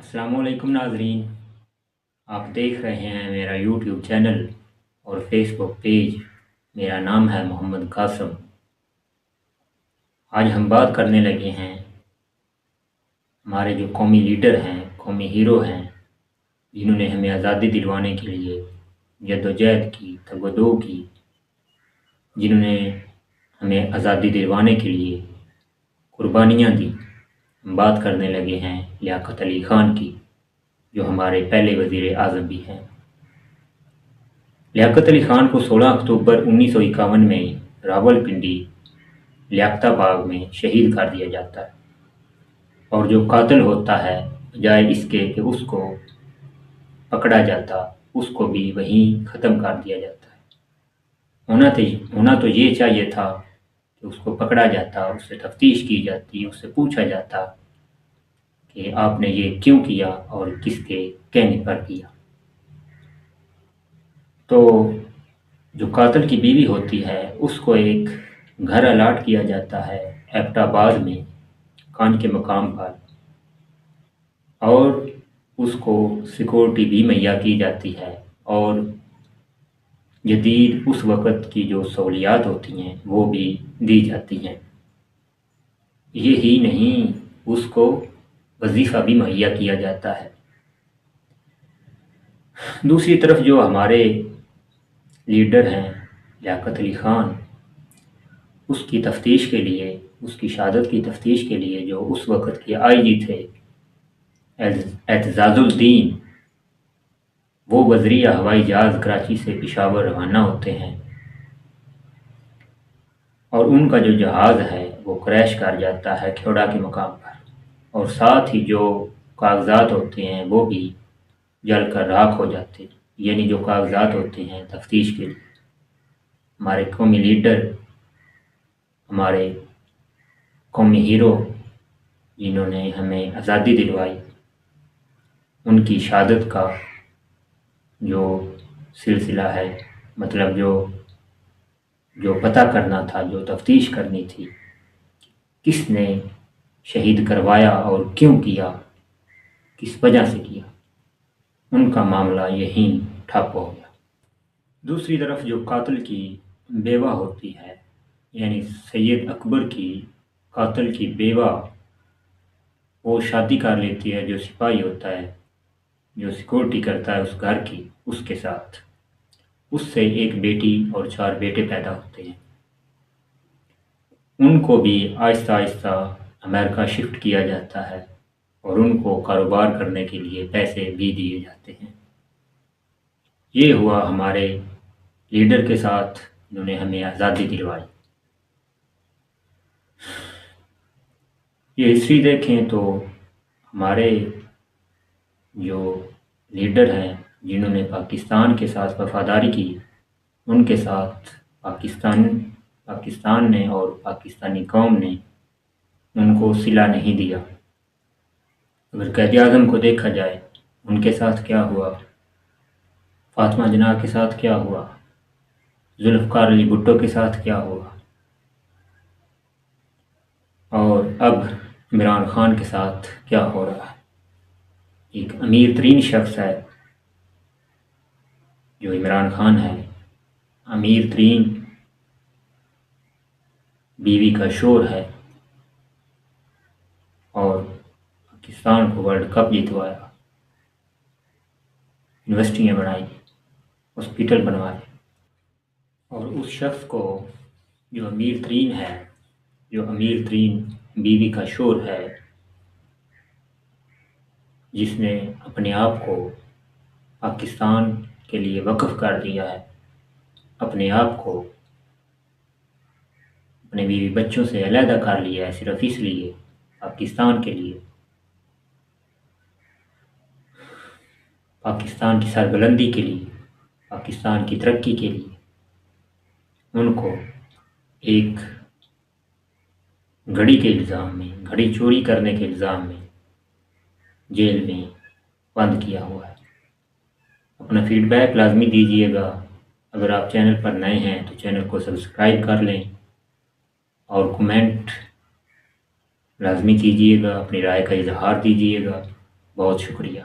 अस्सलाम वालेकुम नाजरीन। आप देख रहे हैं मेरा यूट्यूब चैनल और फेसबुक पेज। मेरा नाम है मोहम्मद कासम। आज हम बात करने लगे हैं हमारे जो कौमी लीडर हैं, कौमी हीरो हैं, जिन्होंने हमें आज़ादी दिलवाने के लिए जद्दोजहद की, तगदो की, जिन्होंने हमें आज़ादी दिलवाने के लिए कुर्बानियाँ दी। हम बात करने लगे हैं लियाकत अली ख़ान की, जो हमारे पहले वज़ीर आज़म भी हैं। लियाकत अली ख़ान को 16 अक्टूबर 1951 में रावलपिंडी लियाकताबाग में शहीद कर दिया जाता है, और जो कातिल होता है, बजाय इसके कि उसको पकड़ा जाता, उसको भी वहीं ख़त्म कर दिया जाता है। होना तो ये चाहिए था कि उसको पकड़ा जाता, उससे तफ्तीश की जाती, उससे पूछा जाता कि आपने ये क्यों किया और किसके कहने पर किया। तो जो कातिल की बीवी होती है, उसको एक घर अलाट किया जाता है एबटाबाद में, खान के मकाम पर, और उसको सिक्योरिटी भी मुहैया की जाती है, और जदीद उस वक़्त की जो सहूलियात होती हैं वो भी दी जाती हैं। यही नहीं, उसको वजीफ़ा भी मुहैया किया जाता है। दूसरी तरफ जो हमारे लीडर हैं लियाकत अली ख़ान, उसकी तफ्तीश के लिए, उसकी शहादत की तफ्तीश के लिए जो उस वक़्त के आईजी थे एतजाज़ुद्दीन, वो बज़रिया हवाई जहाज़ कराची से पेशावर रवाना होते हैं, और उनका जो जहाज़ है वो क्रैश कर जाता है खेड़ा के मकाम पर, और साथ ही जो कागज़ात होते हैं वो भी जल कर राख हो जाते हैं। यानी जो कागज़ात होते हैं तफ्तीश के लिए, हमारे कौमी लीडर, हमारे कौमी हीरो, जिन्होंने हमें आज़ादी दिलवाई, उनकी शहादत का जो सिलसिला है, मतलब जो पता करना था, जो तफ्तीश करनी थी, किसने शहीद करवाया और क्यों किया, किस वजह से किया, उनका मामला यहीं ठप हो गया। दूसरी तरफ जो कातिल की बेवा होती है, यानी सैयद अकबर की कातिल की बेवा, वो शादी कर लेती है जो सिपाही होता है, जो सिक्योरिटी करता है उस घर की, उसके साथ। उससे एक बेटी और 4 बेटे पैदा होते हैं। उनको भी आहिस्ता आहिस्ता अमेरिका शिफ्ट किया जाता है, और उनको कारोबार करने के लिए पैसे भी दिए जाते हैं। ये हुआ हमारे लीडर के साथ, जिन्होंने हमें आज़ादी दिलवाई। ये हिस्ट्री देखें तो हमारे जो लीडर हैं, जिन्होंने पाकिस्तान के साथ वफादारी की, उनके साथ पाकिस्तान ने और पाकिस्तानी कौम ने उनको सिला नहीं दिया। अगर कैद आज़म को देखा जाए, उनके साथ क्या हुआ, फातिमा जिन्ना के साथ क्या हुआ, जुल्फ़िकार अली भुट्टो के साथ क्या हुआ, और अब इमरान खान के साथ क्या हो रहा है। एक अमीर तरीन शख्स है जो इमरान खान है, अमीर तरीन बीवी का शोर है, और पाकिस्तान को वर्ल्ड कप जितवाया, यूनिवर्सिटियाँ बनाई, हॉस्पिटल बनवाए, और उस शख्स को जो अमीर तरीन है, जो अमीर तरीन बीवी का शोर है, जिसने अपने आप को पाकिस्तान के लिए वक्फ कर दिया है, अपने आप को अपने बीवी बच्चों से अलहदा कर लिया है सिर्फ इसलिए, पाकिस्तान के लिए, पाकिस्तान की सरबुलंदी के लिए, पाकिस्तान की तरक्की के लिए, उनको एक घड़ी के इल्ज़ाम में, घड़ी चोरी करने के इल्ज़ाम में जेल में बंद किया हुआ है। अपना फीडबैक लाजमी दीजिएगा। अगर आप चैनल पर नए हैं तो चैनल को सब्सक्राइब कर लें, और कमेंट लाजमी कीजिएगा, अपनी राय का इजहार दीजिएगा। بہت شکریہ۔